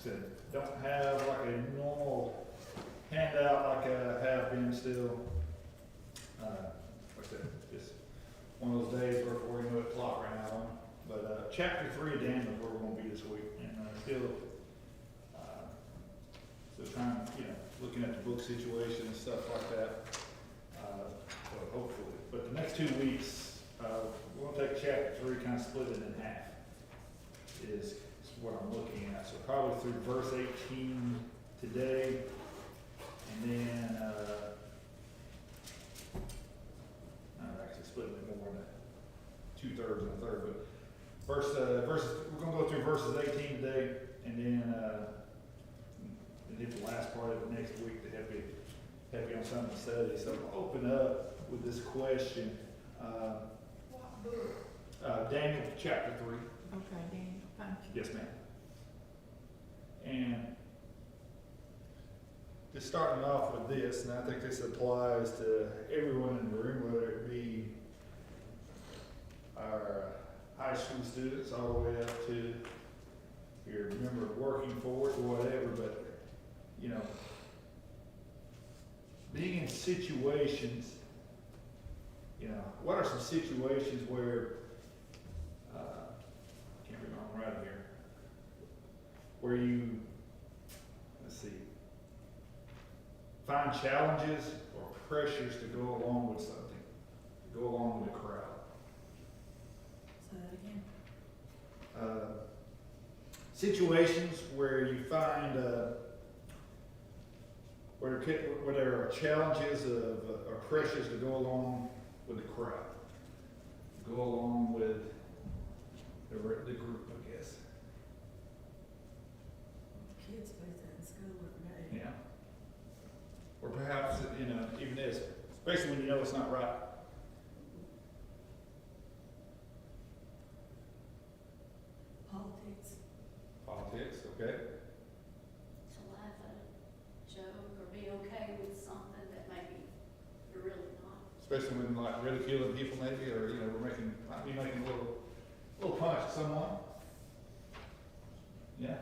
said, don't have like a normal handout like I have been still. Like I said, just one of those days where before you know it, clock ran out on. But chapter 3 of Daniel is where we're going to be this week, and still, so trying, looking at the book situation and stuff like that. So hopefully, but the next 2 weeks, we're going to take chapter 3, kind of split it in half. Is what I'm looking at. So probably through verse 18 today, and then I'm actually splitting it more than 2/3 and a third. But verses we're going to go through verses 18 today, and then hit the last part of it next week to help you on something to study. So I'll open up with this question. Daniel chapter 3. Okay, Daniel, thank you. Yes, ma'am. And just starting off with this, and I think this applies to everyone in the room, whether it be our high school students all the way up to your member working for it or whatever, but being in situations, what are some situations where can't read my own right here, where you, find challenges or pressures to go along with something, to go along with a crowd. Say that again. Situations where you find, where there are challenges or pressures to go along with the crowd, to go along with the group, I guess. Kids face that in school every day. Yeah. Or perhaps, even this, especially when you know it's not right. Politics. Politics, okay. To laugh at a joke or be okay with something that maybe you're really not. Especially when like ridiculing people maybe, or, might be making a little punch at someone. Yeah.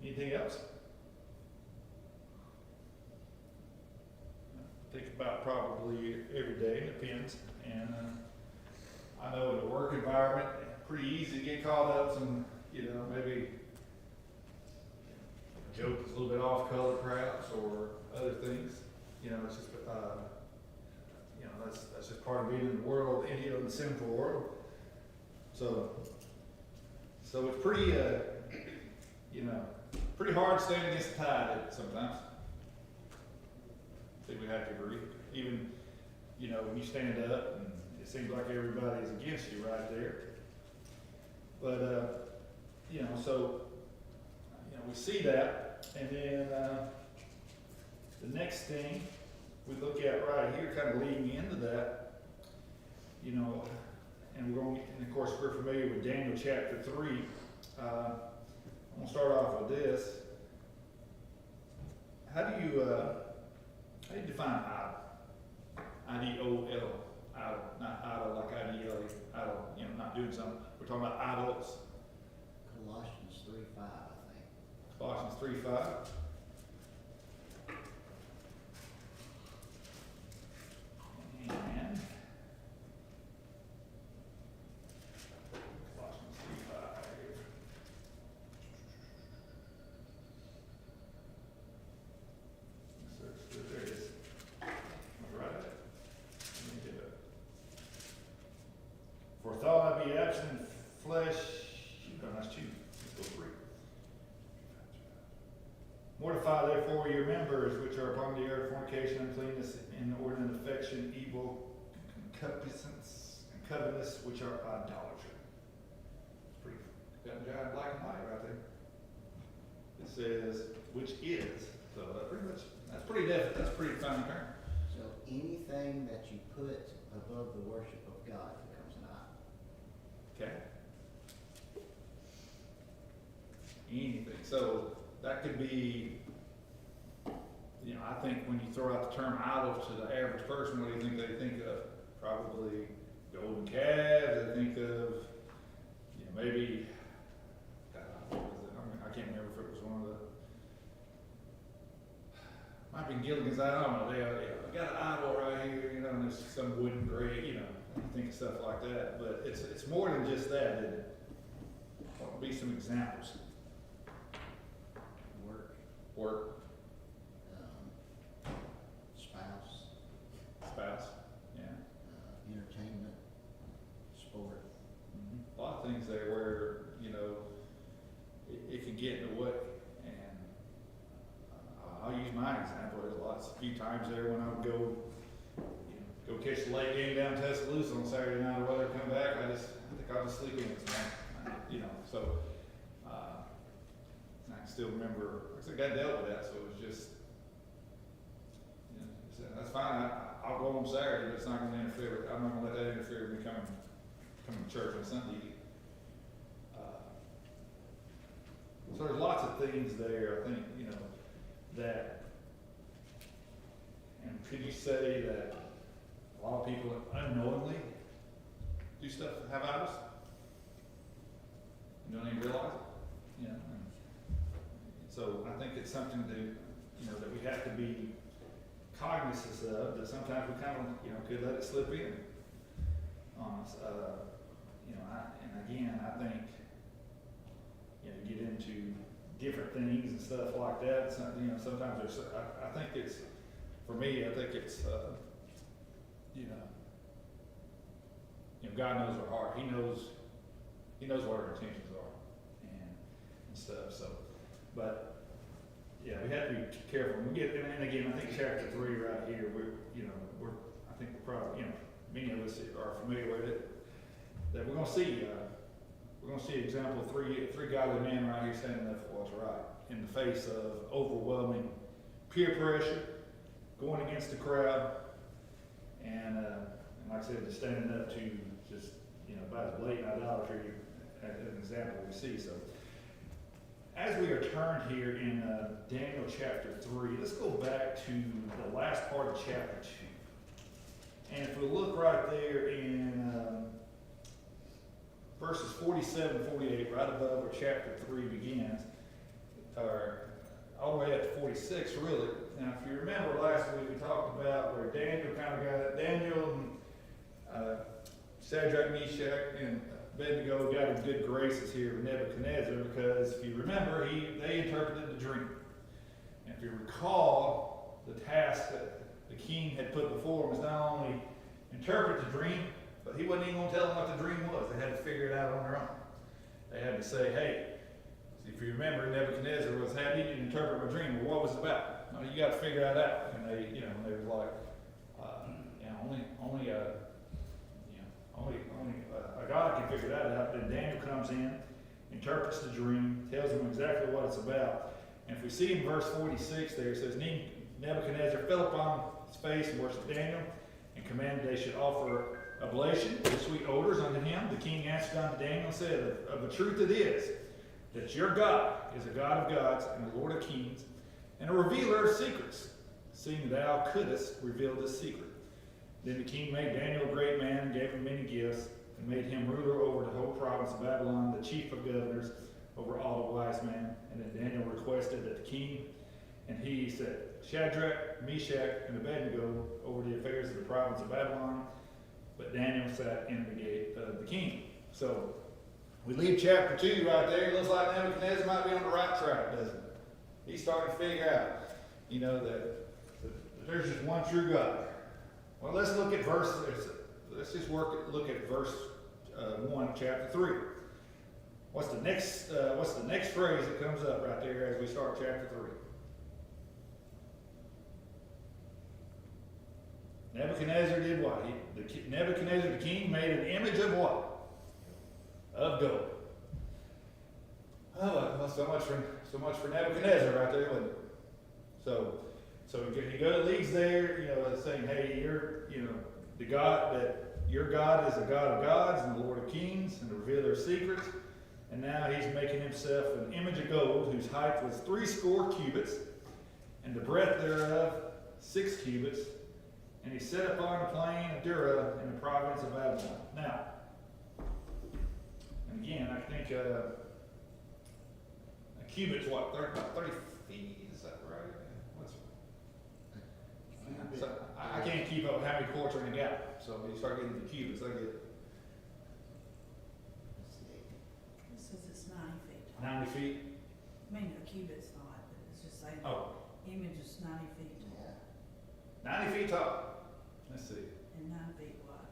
Anything else? Think about probably every day, depends. And I know in the work environment, pretty easy to get caught up some, maybe a joke is a little bit off color perhaps, or other things. It's just, that's just part of being in the world, in the sinful world. So it's pretty, pretty hard staying against the tide sometimes. I think we have to agree. Even, when you stand up and it seems like everybody's against you right there. But, we see that. And then the next thing we look at right here, kind of leading into that, and of course we're familiar with Daniel chapter 3. I'm going to start off with this. How do you define idol? I-D-O-L, idol, not idol like I-D-L-E, idol, not doing something. We're talking about idols. Colossians 3:5, I think. Colossians 3:5. And Colossians 3:5. There it is. Right. Let me get it. For thought I be absent in flesh. No, that's 2. Let's go 3. Mortify therefore your members which are upon the earth, fornication, uncleanness, inordinate affection, evil, concupiscence, and covetousness, which are idolatry. It's pretty got giant black and white right there. It says, which is. So that's pretty definite. That's a pretty fine term. So anything that you put above the worship of God becomes an idol. Okay. Anything. So that could be, I think when you throw out the term idol to the average person, what do you think they think of? Probably golden calves. They think of, maybe, what was it? I can't remember if it was one of the, might be Gilligan's, I don't know, they got an idol right here, you know, and there's some wooden grave, you know, you think of stuff like that, but it's more than just that, isn't it? What would be some examples? Work, spouse, yeah. Entertainment, sport. A lot of things there where, you know, it could get into what, and I'll use my example. There's a few times there when I would go, you know, go catch the late game down in Tuscaloosa on Saturday night, or whether come back, I think I'll just sleep in this man, you know, so, I can still remember, I got dealt with that, so it was just, you know, I said, that's fine, I'll go on Saturday, but it's not gonna interfere, I'm not gonna let that interfere with me coming to church on Sunday. So there's lots of things there, I think, you know, that, and could you say that a lot of people unknowingly do stuff, have idols? You don't even realize it? You know, and so I think it's something to, you know, that we have to be cognizant of, that sometimes we kind of, you know, could let it slip in on us. You know, and again, I think, you know, get into different things and stuff like that. So, you know, sometimes there's, I think it's, for me, I think it's, you know, God knows our heart. He knows what our intentions are and stuff. So, but yeah, we have to be careful. We get, and again, I think chapter 3 right here, I think we're probably, you know, many of us are familiar with it. That we're gonna see example of three godly men right here standing up for what's right in the face of overwhelming peer pressure, going against the crowd, and like I said, just standing up to just, you know, about blatant idolatry as an example we see. So, as we are turned here in Daniel chapter 3, let's go back to the last part of chapter 2. And if we look right there in verses 47 and 48, right above where chapter 3 begins, or all the way up to 46, really. Now, if you remember last week, we talked about where Daniel and Shadrach, Meshach, and Abednego got in good graces here with Nebuchadnezzar, because if you remember, they interpreted the dream. And if you recall, the task that the king had put before him was not only interpret the dream, but he wasn't even going to tell them what the dream was. They had to figure it out on their own. They had to say, hey, if you remember, Nebuchadnezzar was had to interpret my dream. Well, what was it about? No, you got to figure that out. And they, you know, they were like, only a God can figure that out. Then Daniel comes in, interprets the dream, tells them exactly what it's about. And if we see in verse 46 there, it says, Nebuchadnezzar fell upon his face and worshipped Daniel, and commanded they should offer oblation with sweet odors unto him. The king answered unto Daniel and said, of the truth it is, that your God is a God of gods and a Lord of kings, and a revealer of secrets, seeing thou couldest reveal this secret. Then the king made Daniel a great man, gave him many gifts, and made him ruler over the whole province of Babylon, the chief of governors over all the wise men. And then Daniel requested that the king and he said, Shadrach, Meshach, and Abednego over the affairs of the province of Babylon, but Daniel sat in the gate of the king. So we leave chapter 2 right there. It looks like Nebuchadnezzar might be on the right track, doesn't it? He's starting to figure out, you know, that there's just one true God. Well, let's look at let's just look at verse 1, chapter 3. What's the next phrase that comes up right there as we start chapter 3? Nebuchadnezzar did what? Nebuchadnezzar the king made an image of what? Of gold. Oh, well, so much for Nebuchadnezzar right there, wasn't it? So he leads there, you know, saying, hey, your God is a God of gods and the Lord of kings and the revealer of secrets. And now he's making himself an image of gold whose height was 80 cubits, and the breadth thereof 6 cubits. And he set upon the plain of Dura in the province of Babylon. Now, And again, I think, a cubit's what, about 30 feet, is that right? So I can't keep up with how many quarts are in a gallon, so you start getting the cubits, I get Let's see. It says it's 90 feet. 90 feet. I mean, a cubit's not, but it's just saying, Oh, image is 90 feet Yeah. 90 feet tall. Let's see. and 9 feet wide.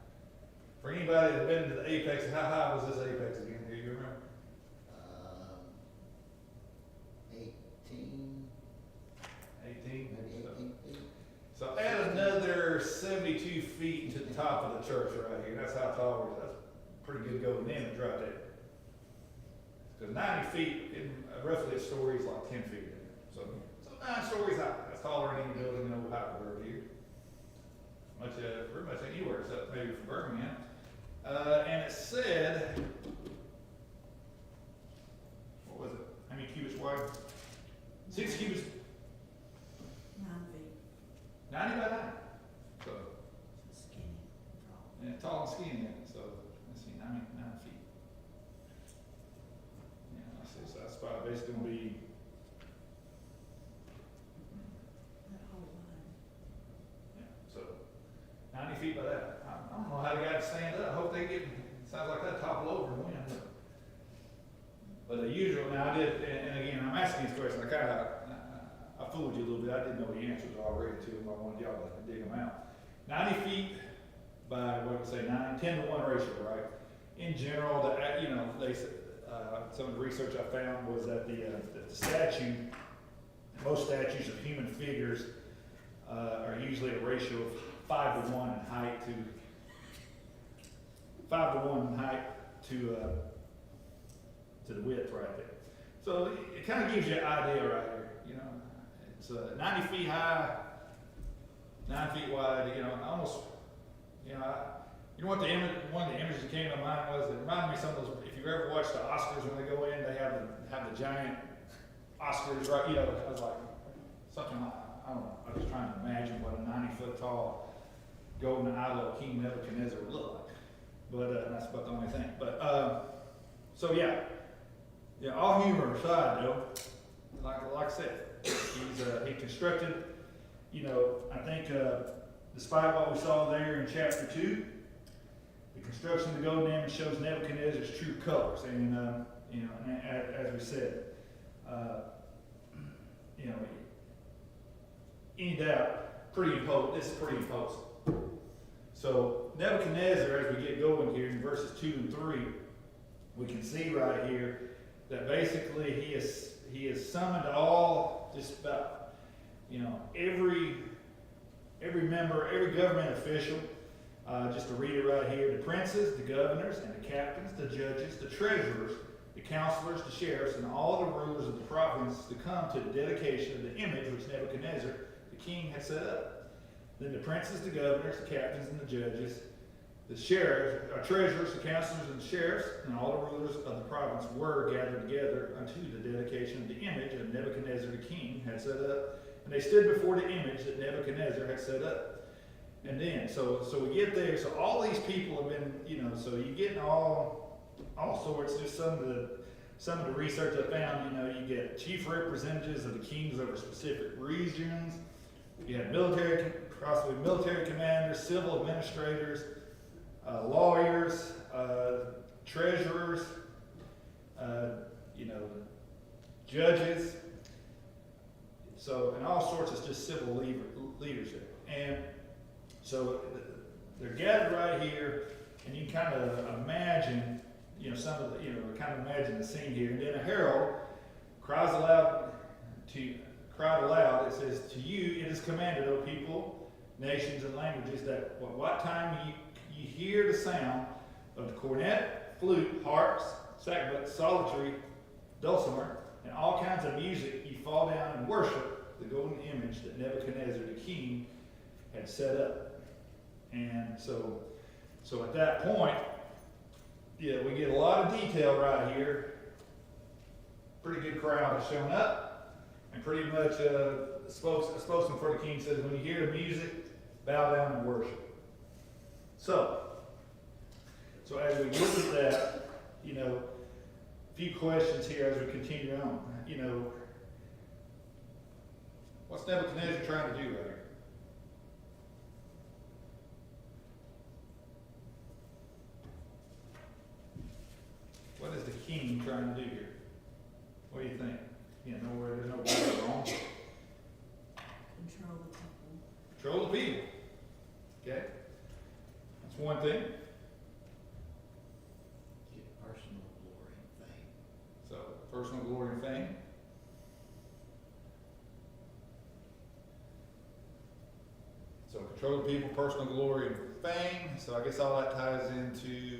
For anybody that's been to the apex, how high was this apex again? Do you remember? 18, 18? maybe 18 feet. So add another 72 feet to the top of the church right here. That's how tall it is. That's pretty good golden image right there. Because 90 feet, roughly a story is like 10 feet. So 9 stories high. That's taller than any building in Old Heidelberg here. Pretty much anywhere except maybe for Birmingham. And it said, what was it? How many cubits wide? 6 cubits, 9 feet. 90 by 9. So, It's skinny, tall. and tall and skinny in it, so, let's see, 9 feet. Yeah, I see, so that's probably basically gonna be, That whole line. yeah, so, 90 feet by that. I don't know how they got to stand up, I hope they get, sounds like that topple over and win. But the usual, now I did, and again, I'm asking these questions, I fooled you a little bit, I didn't know the answers already to them, I wanted y'all to dig them out. 90 feet by, what would say, 10 to 1 ratio, right? In general, they said, some of the research I found was that the statue, most statues of human figures are usually a ratio of 5 to 1 in height to 5 to 1 in height to the width right there. So it kind of gives you an idea right here. You know, it's 90 feet high, 9 feet wide. You know, almost. You know what the image? One of the images that came to mind was it reminded me of some of those. If you ever watched the Oscars when they go in, they have the giant Oscars, right? You know, I was like something like, I don't know. I was trying to imagine what a 90-foot tall golden idol of King Nebuchadnezzar would look like. But that's about the only thing. But so yeah, all humor aside, though, like I said, he constructed. You know, I think despite what we saw there in chapter 2, the construction of the golden image shows Nebuchadnezzar's true colors, and as we said, any doubt, pretty imposing. This is pretty imposing. So Nebuchadnezzar, as we get going here in verses 2 and 3, we can see right here that basically he has summoned all, just about, every member, every government official. Just to read it right here: the princes, the governors, and the captains, the judges, the treasurers, the counselors, the sheriffs, and all the rulers of the province to come to the dedication of the image which Nebuchadnezzar, the king, had set up. Then the princes, the governors, the captains, and the judges, the sheriffs, treasurers, the counselors, and the sheriffs, and all the rulers of the province were gathered together unto the dedication of the image that Nebuchadnezzar the king had set up. And they stood before the image that Nebuchadnezzar had set up. And then, so we get there. So all these people have been, so you're getting all sorts. Just some of the research I found. You get chief representatives of the kings over specific regions. You have possibly military commanders, civil administrators, lawyers, treasurers, judges. So, and all sorts of just civil leaders there. And so they're gathered right here, and you can kind of imagine, imagine the scene here. And then a herald cried aloud. It says, "To you it is commanded, O people, nations, and languages, that at what time you hear the sound of the cornet, flute, harps, sackbut, psaltery, dulcimer, and all kinds of music, you fall down and worship the golden image that Nebuchadnezzar the king had set up." And so at that point, we get a lot of detail right here. Pretty good crowd has shown up, and pretty much a spokesman for the king says, when you hear the music, bow down and worship. So as we look at that, few questions here as we continue on. You know, what's Nebuchadnezzar trying to do right here? What is the king trying to do here? What do you think? You know, where there's no right or wrong. Control the people. Control the people. Okay? That's one thing. Get personal glory and fame. So, personal glory and fame. So, control the people, personal glory and fame. So, I guess all that ties into,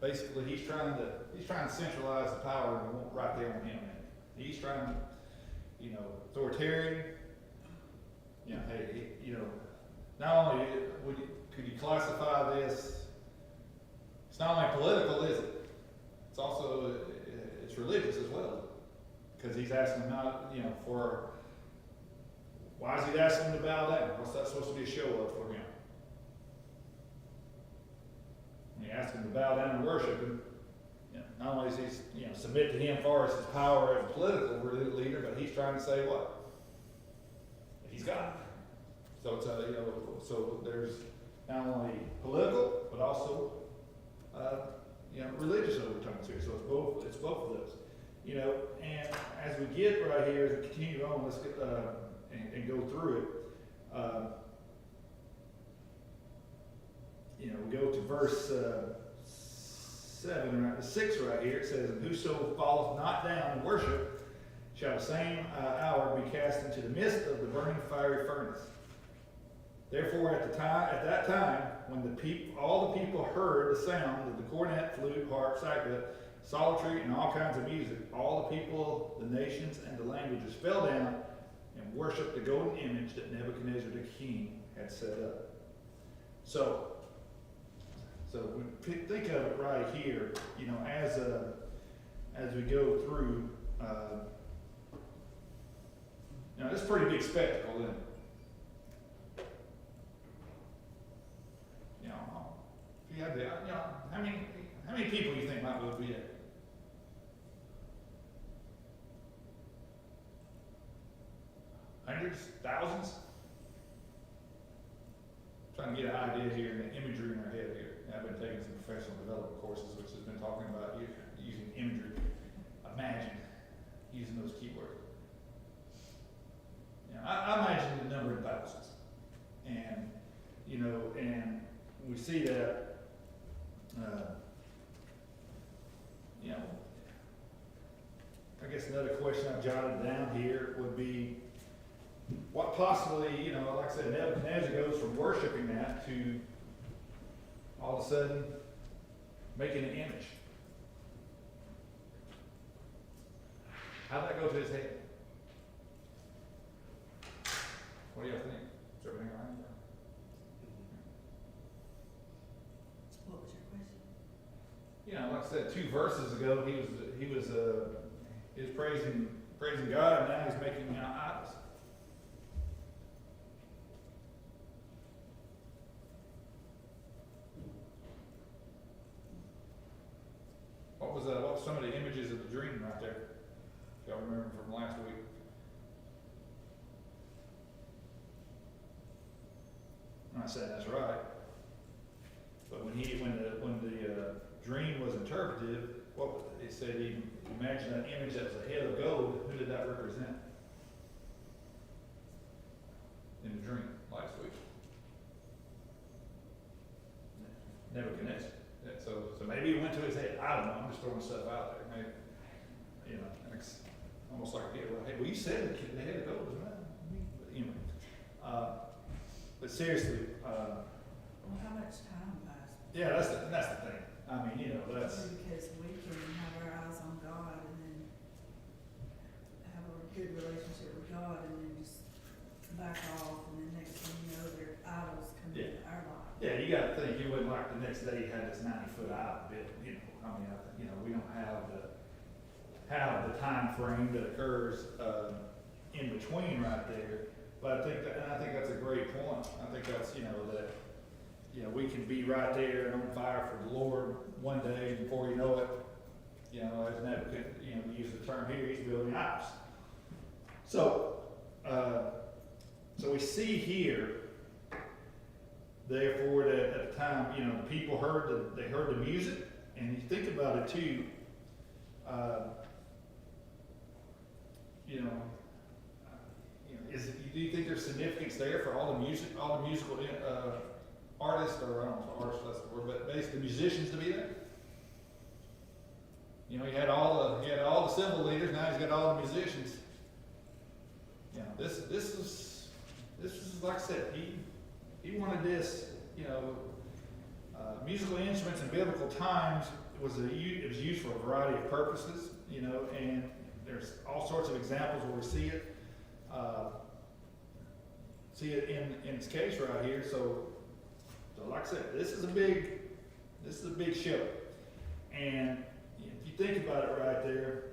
basically he's trying to centralize the power right there on him. He's trying to, authoritarian. Hey, not only could you classify this, it's not only political, is it? It's also, it's religious as well. Because he's asking them why is he asking them to bow down? What's that supposed to be a show of for him? When he asks them to bow down and worship him, not only is he, submit to him as far as his power as a political leader, but he's trying to say what? He's God. So it's so there's not only political, but also, religious overtones here. So it's both of those. And as we get right here, as we continue on, let's get, and go through it, we go to verse 6 right here. It says, "And whoso falleth not down and worship shall the same hour be cast into the midst of the burning fiery furnace. Therefore at that time, when all the people heard the sound of the cornet, flute, harp, sackbut, psaltery, and all kinds of music, all the people, the nations, and the languages fell down and worshipped the golden image that Nebuchadnezzar the king had set up." So we think of it right here, as we go through, it's a pretty big spectacle, isn't it? If you have how many people do you think might be there? Hundreds, thousands? Trying to get an idea here and the imagery in our head here. I've been taking some professional development courses, which has been talking about using imagery. Imagine using those keywords. I imagine the number in thousands, and and we see that. I guess another question I've jotted down here would be, what possibly, like I said, Nebuchadnezzar goes from worshiping that to all of a sudden making an image. How'd that go to his head? What do y'all think? Is everything all right? What was your question? Like I said, 2 verses ago, he was praising God, and now he's making idols. What was some of the images of the dream right there? Y'all remember from last week? I'm not saying that's right, but when the dream was interpreted, it said he imagined an image that was a head of gold. Who did that represent in the dream last week? Nebuchadnezzar. So maybe it went to his head. I don't know. I'm just throwing stuff out there. Maybe, it's almost like, hey, well, you said the head of gold was mine. But seriously, Well, how much time passed? yeah, that's the thing. I mean, that's. Because we can have our eyes on God and then have a good relationship with God and then just back off, and then next thing you know, their idols come into our life. Yeah, you got to think. It wasn't like the next day you had this 90-foot idol built. We don't have the time frame that occurs in between right there. But I think that's a great point. I think that's that you know, we can be right there and on fire for the Lord one day, and before you know it, you know, as Nebuchadnezzar, you know, we use the term here, he's building a house. So, so we see here, therefore, that at the time, you know, the people heard the music, and you think about it too, do you think there's significance there for all the musical artists, or I don't know if artists that's the word, but basically musicians to be there? You know, he had all the civil leaders, now he's got all the musicians. You know, this is like I said, he wanted this, you know, musical instruments in biblical times it was used for a variety of purposes, you know, and there's all sorts of examples where we see it. See it in its case right here. So like I said, this is a big show. And if you think about it right there,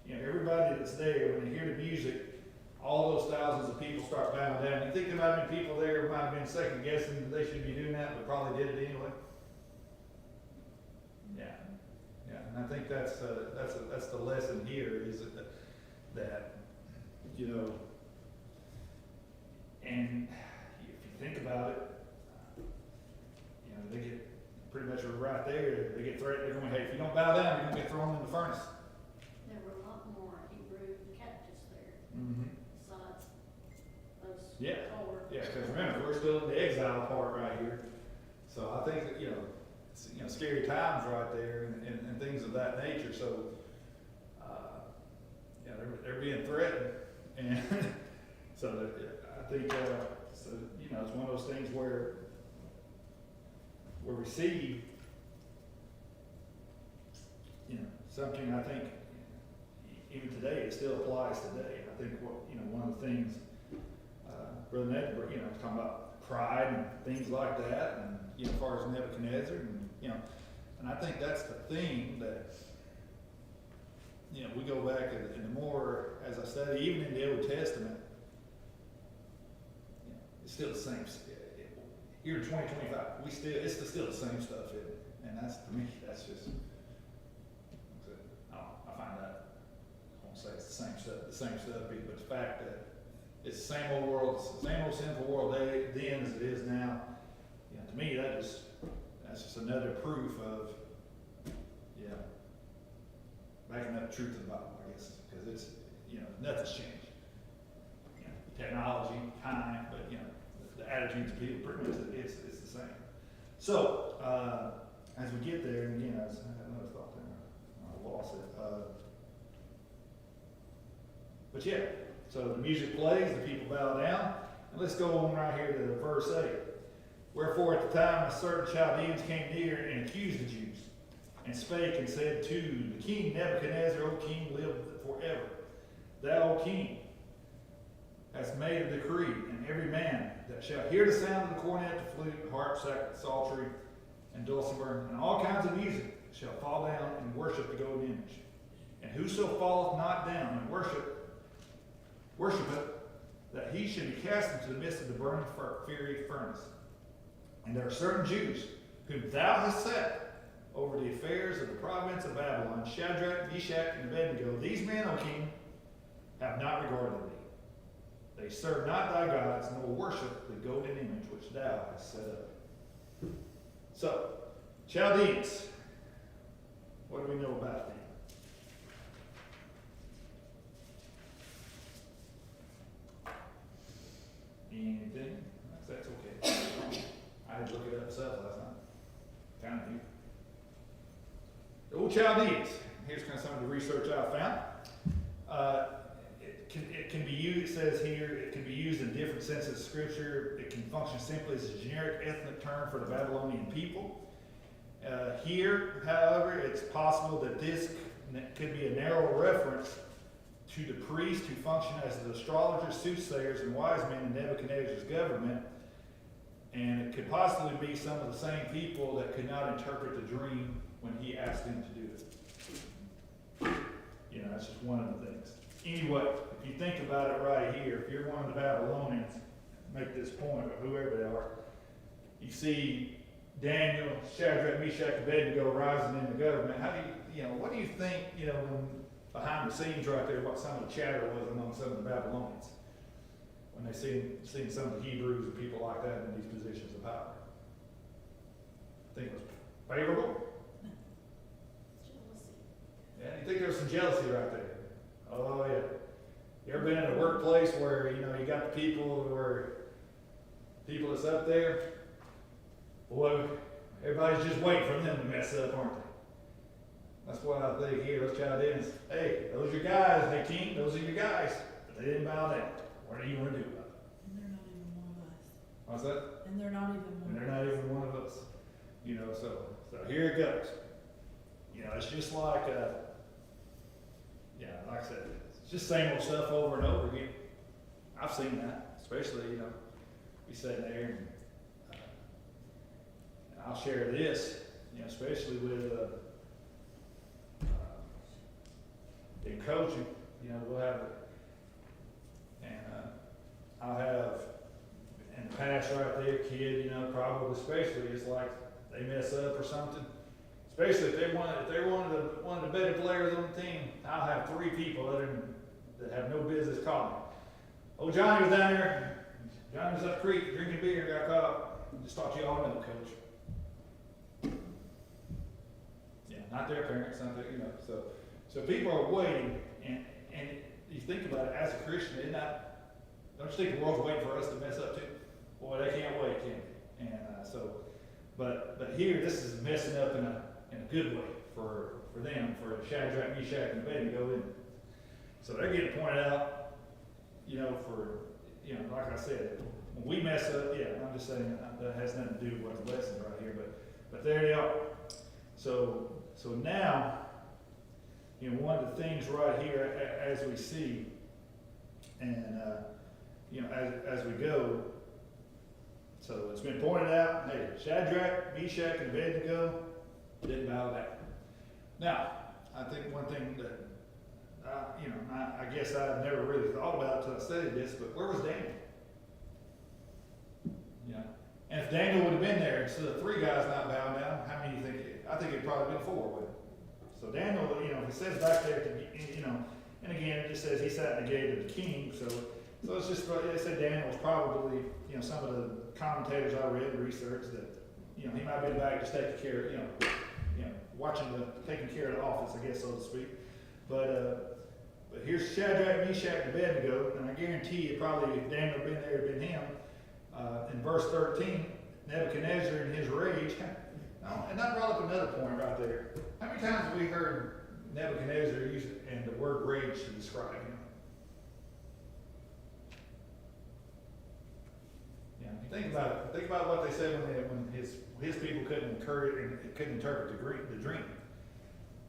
you know, everybody that's there, when they hear the music, all those thousands of people start bowing down. You think about how many people there might have been second guessing that they should be doing that, but probably did it anyway. Yeah, and I think that's the lesson here is that you know, and if you think about it, you know, they get pretty much right there. They get threatened. They're going, hey, if you don't bow down, you're going to get thrown in the furnace. There were a lot more Hebrew captives there, Mm-hmm. besides those Yeah. four. Yeah, because remember, we're still in the exile part right here. So I think that, you know, scary times right there and things of that nature. So, yeah, they're being threatened. And so that, I think, so, you know, it's one of those things where we see, you know, something I think even today, it still applies today. I think one of the things, Brother Ned, you know, talking about pride and things like that, and, you know, as far as Nebuchadnezzar, and, you know, and I think that's the thing that, you know, we go back and the more, as I study, even in the Old Testament, you know, it's still the same. Here in 2025, it's still the same stuff, isn't it? And that's, to me, that's just, I find that, I won't say it's the same stuff, but the fact that it's the same old world, it's the same old sinful world then as it is now, you know, to me, that's just another proof of, yeah, backing up the truth of the Bible, I guess, because it's, you know, nothing's changed. You know, technology, time, but, you know, the attitudes of people, pretty much, it's the same. So, as we get there, and again, I had another thought there, I lost it. But yeah, so the music plays, the people bow down, and let's go on right here to verse 8. Wherefore at the time a certain Chaldeans came near and accused the Jews, and spake and said to the king Nebuchadnezzar, O king, live forever. Thou, O king, hast made a decree, and every man that shall hear the sound of the cornet, the flute, harp, psaltery, and dulcimer, and all kinds of music, shall fall down and worship the golden image. And whoso falleth not down and worshipeth, that he should be cast into the midst of the burning fiery furnace. And there are certain Jews whom thou hast set over the affairs of the province of Babylon, Shadrach, Meshach, and Abednego. These men, O king, have not regarded thee. They serve not thy gods, nor worship the golden image which thou hast set up. So, Chaldeans, what do we know about them? Anything? That's okay. I had to look it up myself last night. Found it. The old Chaldeans. Here's kind of some of the research I found. It can be used, it says here, it can be used in different senses of scripture. It can function simply as a generic ethnic term for the Babylonian people. Here, however, it's possible that this could be a narrow reference to the priests who function as the astrologers, soothsayers, and wise men in Nebuchadnezzar's government. And it could possibly be some of the same people that could not interpret the dream when he asked them to do it. You know, that's just one of the things. Anyway, if you think about it right here, if you're one of the Babylonians, make this point, or whoever they are, you see Daniel, Shadrach, Meshach, and Abednego rising in the government, how do you, what do you think, when behind the scenes right there, what some of the chatter was among some of the Babylonians? When they seen some of the Hebrews and people like that in these positions of power? I think it was favorable. Jealousy. Yeah, you think there was some jealousy right there? Oh yeah. You ever been in a workplace where you got the people that's up there? Boy, everybody's just waiting for them to mess up, aren't they? That's what I think here. Those Chaldeans, hey, those are your guys. Hey, king, those are your guys. But they didn't bow down. What are you going to do about it? And they're not even one of us. What's that? And they're not even one And of they're us. not even one of us. So here it goes. It's just like, like I said, it's just same old stuff over and over again. I've seen that, especially, be sitting there and I'll share this, especially with, in coaching, we'll have, and I'll have in the past right there, kid, probably especially, it's like they mess up or something. Especially if they're one of the better players on the team, I'll have 3 people that have no business calling. Oh, Johnny was down there. Johnny was up the creek drinking beer, got caught. Just thought you all know, coach. Yeah, not their parents, not their, So people are waiting, and you think about it as a Christian, don't you think the world's waiting for us to mess up too? Boy, they can't wait, can they? And but here, this is messing up in a good way for them, for Shadrach, Meshach, and Abednego. And so they're getting pointed out, like I said, when we mess up, I'm just saying that has nothing to do with what the lessons right here, but there they are. So now, one of the things right here as we see, and as we go. So it's been pointed out, hey, Shadrach, Meshach, and Abednego didn't bow down. Now, I think one thing that, I guess I've never really thought about until I studied this, but where was Daniel? And if Daniel would have been there instead of 3 guys not bowing down, how many do you think? I think it'd probably been 4, wouldn't it? So Daniel, it says back there, and again, it just says he sat in the gate of the king, so it's just, it said Daniel was probably, some of the commentators I read and researched that, he might have been back just taking care of, taking care of the office, I guess, so to speak. But here's Shadrach, Meshach, and Abednego, and I guarantee you probably if Daniel had been there, it'd been him. In verse 13, Nebuchadnezzar in his rage, and that brought up another point right there. How many times have we heard Nebuchadnezzar use it and the word rage to describe him? Think about what they said when his people couldn't interpret the dream.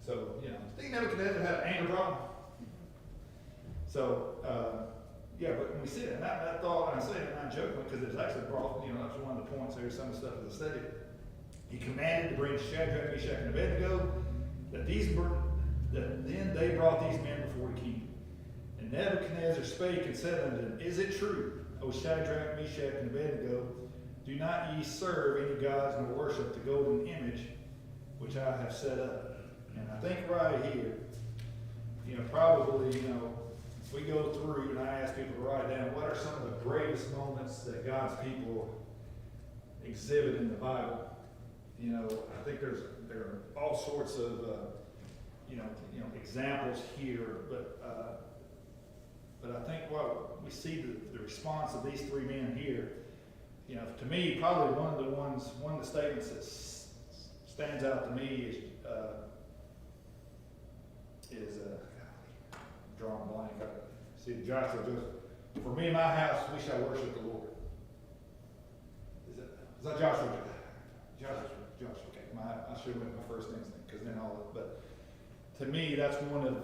So, think Nebuchadnezzar had an anger problem? So, but when we see it, and that thought, and I say it not joking, because it's actually brought, that's one of the points there, some of the stuff of the study. He commanded to bring Shadrach, Meshach, and Abednego, that then they brought these men before the king. And Nebuchadnezzar spake and said unto them, Is it true, O Shadrach, Meshach, and Abednego, do not ye serve any gods nor worship the golden image which I have set up? And I think right here, probably, we go through and I ask people to write down what are some of the greatest moments that God's people exhibit in the Bible. I think there are all sorts of examples here, but I think what we see the response of these 3 men here. To me, probably one of the statements that stands out to me is drawing a blank. See, Joshua just, for me and my house, we shall worship the Lord. Is that Joshua? Joshua. Okay, I should have went my first instinct because then but to me, that's one of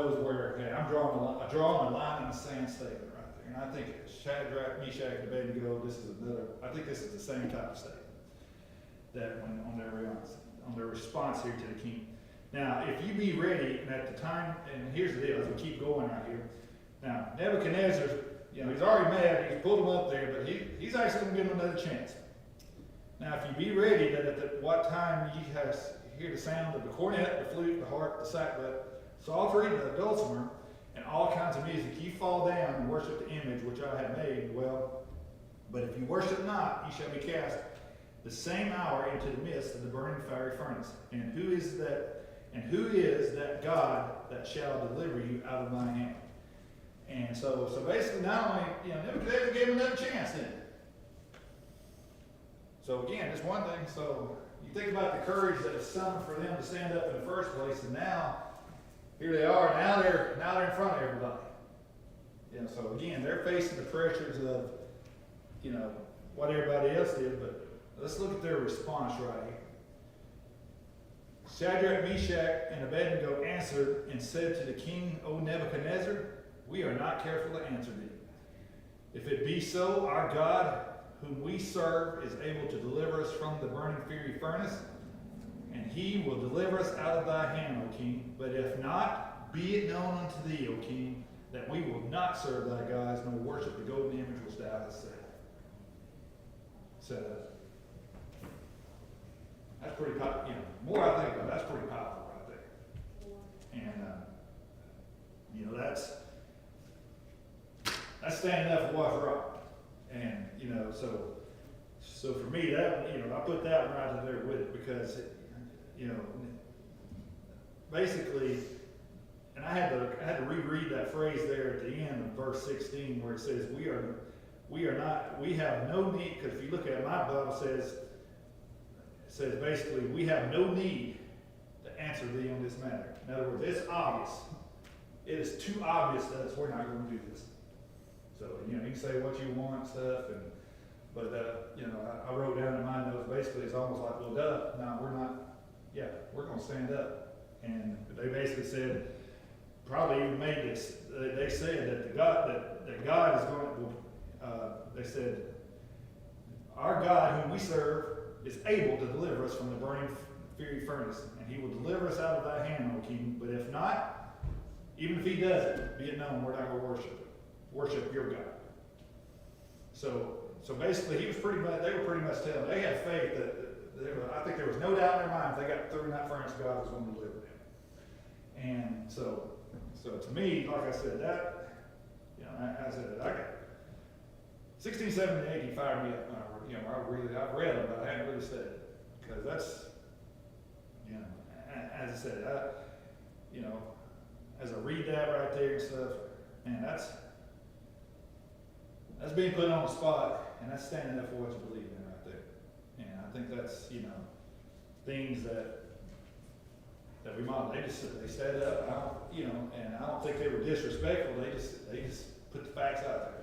those where I'm drawing a line in the sand statement right there, and I think Shadrach, Meshach, and Abednego. I think this is the same type of statement that when on their response here to the king. Now, if you be ready, and at the time, and here's the deal, as we keep going right here. Now, Nebuchadnezzar you know, he's already mad, he's pulled him up there, but he's actually gonna give him another chance. Now, if you be ready that what time you hear the sound of the cornet, the flute, the harp, the sackbut, psaltery, the dulcimer, and all kinds of music, you fall down and worship the image which I have made. Well, but if you worship not, you shall be cast the same hour into the midst of the burning fiery furnace. And who is that God that shall deliver you out of my hand? And so basically, not only, you know, Nebuchadnezzar gave him another chance then. So again, just one thing. So you think about the courage that was summoned for them to stand up in the first place, and now here they are. Now they're in front of everybody. You know, so again, they're facing the pressures of, you know, what everybody else did. But let's look at their response right here. Shadrach, Meshach, and Abednego answered and said to the king, O Nebuchadnezzar, we are not careful to answer thee. If it be so, our God, whom we serve, is able to deliver us from the burning fiery furnace, and he will deliver us out of thy hand, O king. But if not, be it known unto thee, O king, that we will not serve thy gods, nor worship the golden image which thou hast set up. That's pretty powerful. You know, the more I think about it, that's pretty powerful right there. And you know, that's standing up for what's right. And you know, so for me, that, you know, I put that one right there with it, because you know, basically, and I had to reread that phrase there at the end of verse 16 where it says we have no need, because if you look at it, my Bible says basically we have no need to answer thee on this matter. In other words, it's obvious. It is too obvious to us we're not going to do this. So, you know, you can say what you want and stuff, but you know, I wrote down in my notes, basically it's almost like, well, duh, no, we're not, yeah, we're going to stand up. And they basically said, probably even made this, they said that God is going to, they said, our God whom we serve is able to deliver us from the burning fiery furnace, and he will deliver us out of thy hand, O king. But if not, even if he doesn't, be it known, we're not going to worship your God. So basically, they were pretty much telling, they had faith that I think there was no doubt in their mind if they got through in that furnace, God was going to deliver them. And so to me, like I said, that, you know, I said, I got 16, 17, 18 fired me up. You know, I've read them, but I haven't really studied it, because that's, you know, as I said, you know, as I read that right there and stuff, man, that's being put on the spot, and that's standing up for what you believe in right there. And I think that's, you know, things that we might, they set up, you know, and I don't think they were disrespectful, they just put the facts out there.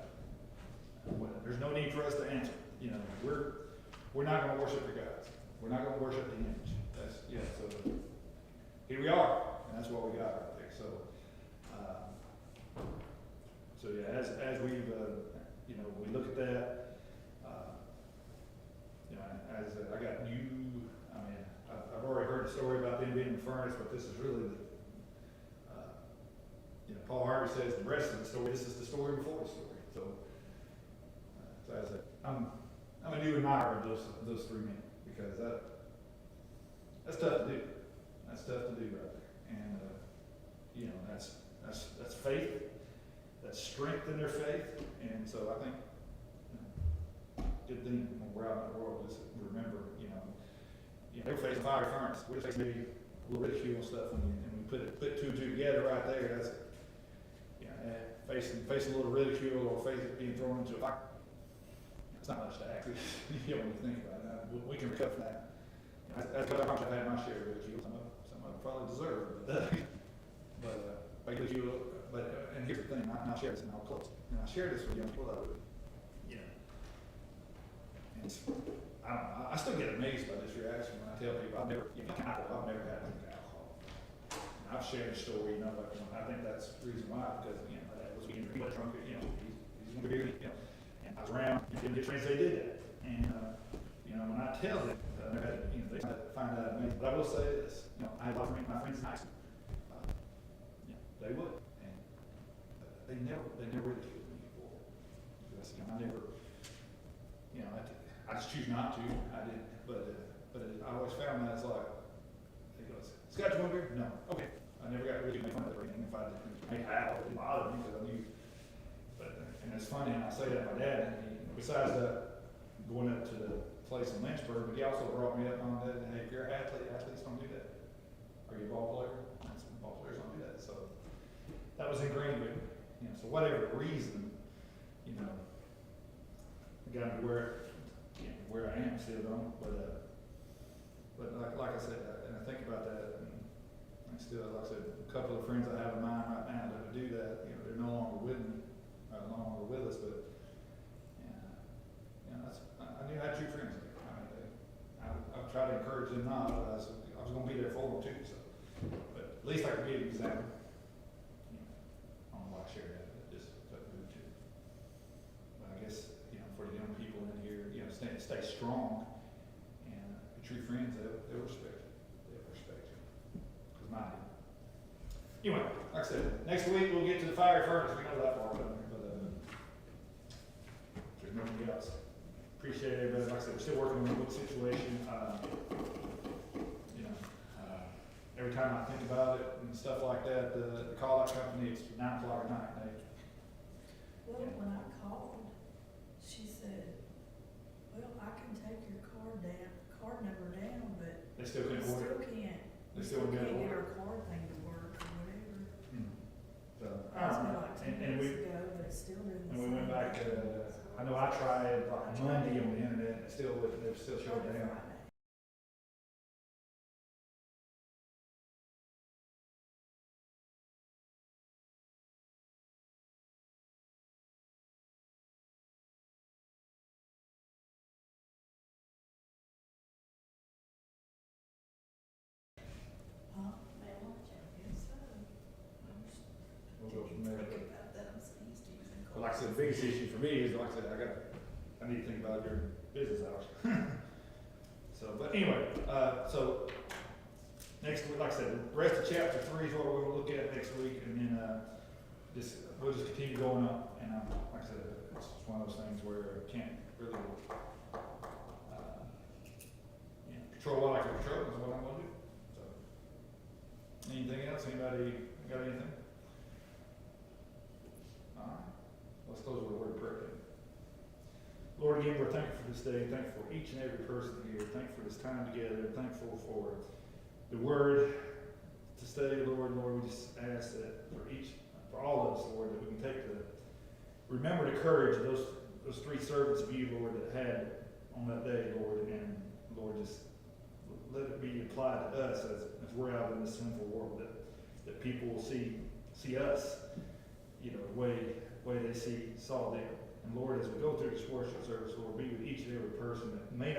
There's no need for us to answer. You know, we're not going to worship the gods. We're not going to worship the image. So here we are, and that's what we got right there. So yeah, as we've you know, we look at that, you know, as I got new. I mean, I've already heard the story about them being in the furnace, but this is really you know, Paul Harvey says the rest of the story. This is the story before the story. So as I said, I'm a new admirer of those three men, because that's tough to do. That's tough to do right there. And you know, that's faith. That's strength in their faith. And so I think, you know, good thing when we're out in the world is remember, you know, they were facing fire furnace. We're facing maybe a little ridicule and stuff, and we put two and two together right there. That's, you know, facing a little ridicule or being thrown into a fire. It's not much to ask, you know, when you think about it. We can recover from that. That's what I've had my share of ridicule. Some of them probably deserve it. But and here's the thing, and I'll share this and I'll close. And I share this with young people, you know, and I don't know, I still get amazed by this reaction when I tell people I've never had a drink of alcohol. And I've shared a story, you know, but I think that's the reason why, because, you know, my dad was getting drunk, you know, he's going to be, you know, and I was around, and didn't get friends, they did that. And, you know, when I tell them, you know, they find out amazing. But I will say this, you know, I have a lot of my friends in high school. You know, they would. They never ridiculed me before. I said, I never, you know, I just choose not to. I did, but I always found that it's like, he goes, Scott, you want a beer? No. Okay. I never got really made fun of it or anything. If I didn't, it didn't bother me because I knew. But, and it's funny, and I say that to my dad, and besides that, going up to the place in Lynchburg, but he also brought me up on that, hey, if you're an athlete, athletes don't do that. Are you a ball player? I said, ball players don't do that. So that was ingrained with me. You know, so whatever reason, you know, got me where I am still don't, but like I said, and I think about that, and I still, like I said, a couple of friends I have in mind right now that would do that, you know, they're no longer with me, no longer with us, but, yeah, I knew I had true friends there. I mean, I've tried to encourage them not, but I was going to be there for them too, so, but at least I could be an example. You know, I don't know why I shared that, but just that moved to. But I guess, you know, for the young people in here, you know, stay strong, and your true friends, they'll respect you. They'll respect you. Because mine did. Anyway, like I said, next week we'll get to the fiery furnace. We know that far, but there's nothing else. Appreciate everybody. Like I said, we're still working on the book situation. You know, every time I think about it and stuff like that, the call-out company, it's 9 o'clock at night. Well, when I called, she said, well, I can take your card number down, but They still we couldn't order. still can't. They still can't can't get order. our card thing to work or whatever. So, That's been like 2 and weeks ago, but it still didn't. we went back to, I know I tried like Monday on the internet, and it still showed down. Huh? Mail lunch. I guess so. We'll go from there. Think about that, I'm so used to using But like I said, the biggest issue for me is, like I said, I need to think about your business hours. So, but anyway, so next week, like I said, the rest of chapter 3 is what we're gonna look at next week, and then, we'll just continue going up, and, like I said, it's just one of those things where I can't really, control what I can control, is what I'm gonna do, so. Anything else? Anybody got anything? Alright, let's close with a word of prayer. Lord, again, we're thankful for this day, thankful for each and every person here, thankful for this time together, thankful for the word to study, Lord. Lord, we just ask that for all of us, Lord, that we can remember the courage of those 3 servants of you, Lord, that had on that day, Lord, and Lord, just let it be applied to us as we're out in this sinful world, that people will see us, you know, the way they saw them. And Lord, as we go through this worship service, Lord, be with each and every person that may not